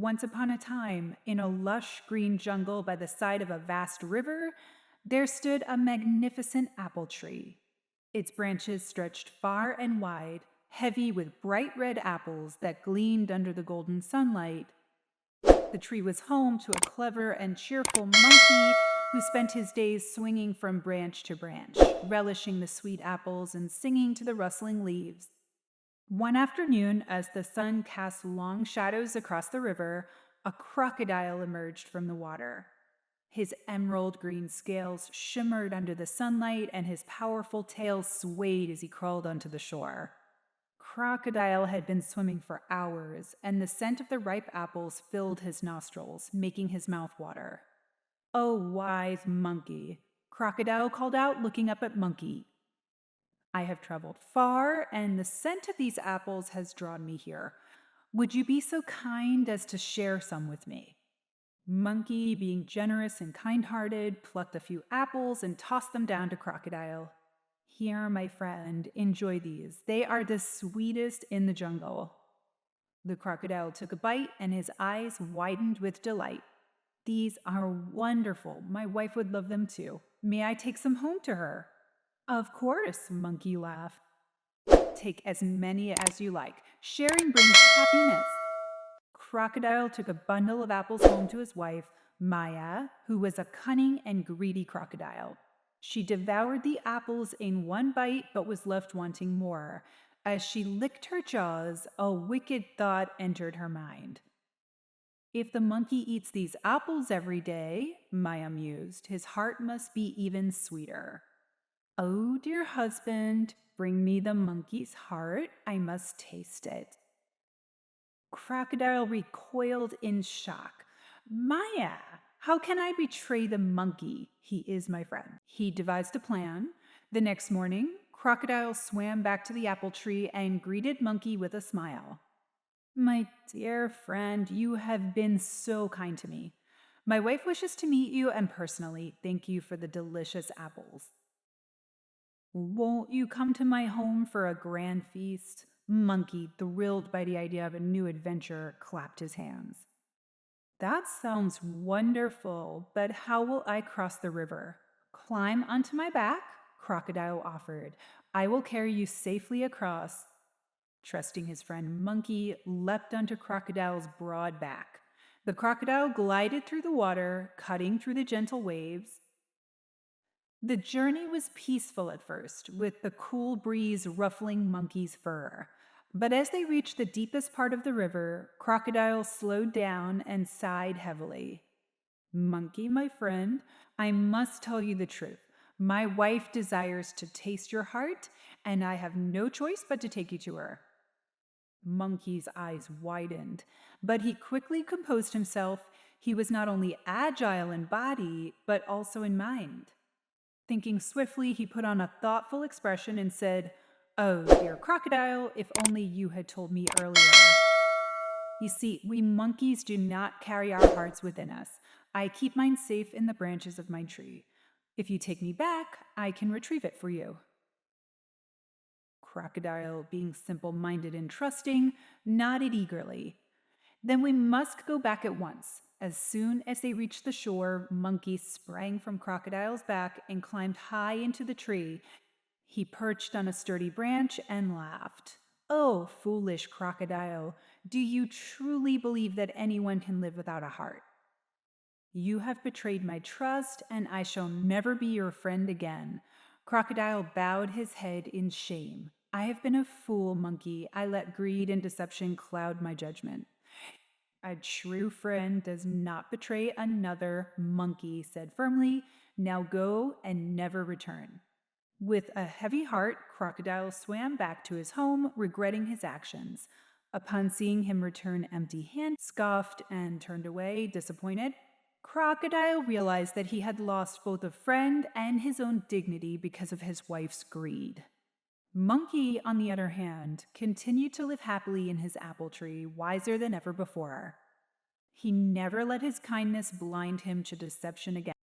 Once upon a time, in a lush green jungle by the side of a vast river, there stood a magnificent apple tree. Its branches stretched far and wide, heavy with bright red apples that gleamed under the golden sunlight. The tree was home to a clever and cheerful monkey who spent his days swinging from branch to branch, relishing the sweet apples and singing to the rustling leaves. One afternoon, as the sun cast long shadows across the river, a crocodile emerged from the water. His emerald green scales shimmered under the sunlight, and his powerful tail swayed as he crawled onto the shore. Crocodile had been swimming for hours, and the scent of the ripe apples filled his nostrils, making his mouth water. "Oh, wise monkey," Crocodile called out, looking up at Monkey. "I have traveled far, and the scent of these apples has drawn me here. Would you be so kind as to share some with me?" Monkey, being generous and kind-hearted, plucked a few apples and tossed them down to Crocodile. "Here, my friend, enjoy these. They are the sweetest in the jungle." The crocodile took a bite, and his eyes widened with delight. "These are wonderful. My wife would love them too. May I take some home to her?" "Of course," Monkey laughed. "Take as many as you like. Sharing brings happiness." Crocodile took a bundle of apples home to his wife, Maya, who was a cunning and greedy crocodile. She devoured the apples in one bite but was left wanting more. As she licked her jaws, a wicked thought entered her mind. "If the monkey eats these apples every day," Maya mused, "his heart must be even sweeter. Oh, dear husband, bring me the monkey's heart. I must taste it." Crocodile recoiled in shock. "Maya, how can I betray the monkey? He is my friend." He devised a plan. The next morning, Crocodile swam back to the apple tree and greeted Monkey with a smile. "My dear friend, you have been so kind to me. My wife wishes to meet you, and personally, thank you for the delicious apples. Won't you come to my home for a grand feast?" Monkey, thrilled by the idea of a new adventure, clapped his hands. "That sounds wonderful, but how will I cross the river?" "Climb onto my back," Crocodile offered. "I will carry you safely across." Trusting his friend, Monkey leapt onto Crocodile's broad back. The crocodile glided through the water, cutting through the gentle waves. The journey was peaceful at first, with the cool breeze ruffling Monkey's fur. But as they reached the deepest part of the river, Crocodile slowed down and sighed heavily. "Monkey, my friend, I must tell you the truth. My wife desires to taste your heart, and I have no choice but to take you to her." Monkey's eyes widened, but he quickly composed himself. He was not only agile in body, but also in mind. Thinking swiftly, he put on a thoughtful expression and said, "Oh, dear Crocodile, if only you had told me earlier. You see, we monkeys do not carry our hearts within us. I keep mine safe in the branches of my tree. If you take me back, I can retrieve it for you." Crocodile, being simple-minded and trusting, nodded eagerly. "Then we must go back at once." As soon as they reached the shore, Monkey sprang from Crocodile's back and climbed high into the tree. He perched on a sturdy branch and laughed. "Oh, foolish Crocodile, do you truly believe that anyone can live without a heart? You have betrayed my trust, and I shall never be your friend again." Crocodile bowed his head in shame. "I have been a fool, Monkey. I let greed and deception cloud my judgment." "A true friend does not betray another," Monkey said firmly. "Now go and never return." With a heavy heart, Crocodile swam back to his home, regretting his actions. Upon seeing him return empty-handed, scoffed and turned away, disappointed. Crocodile realized that he had lost both a friend and his own dignity because of his wife's greed. Monkey, on the other hand, continued to live happily in his apple tree, wiser than ever before. He never let his kindness blind him to deception again.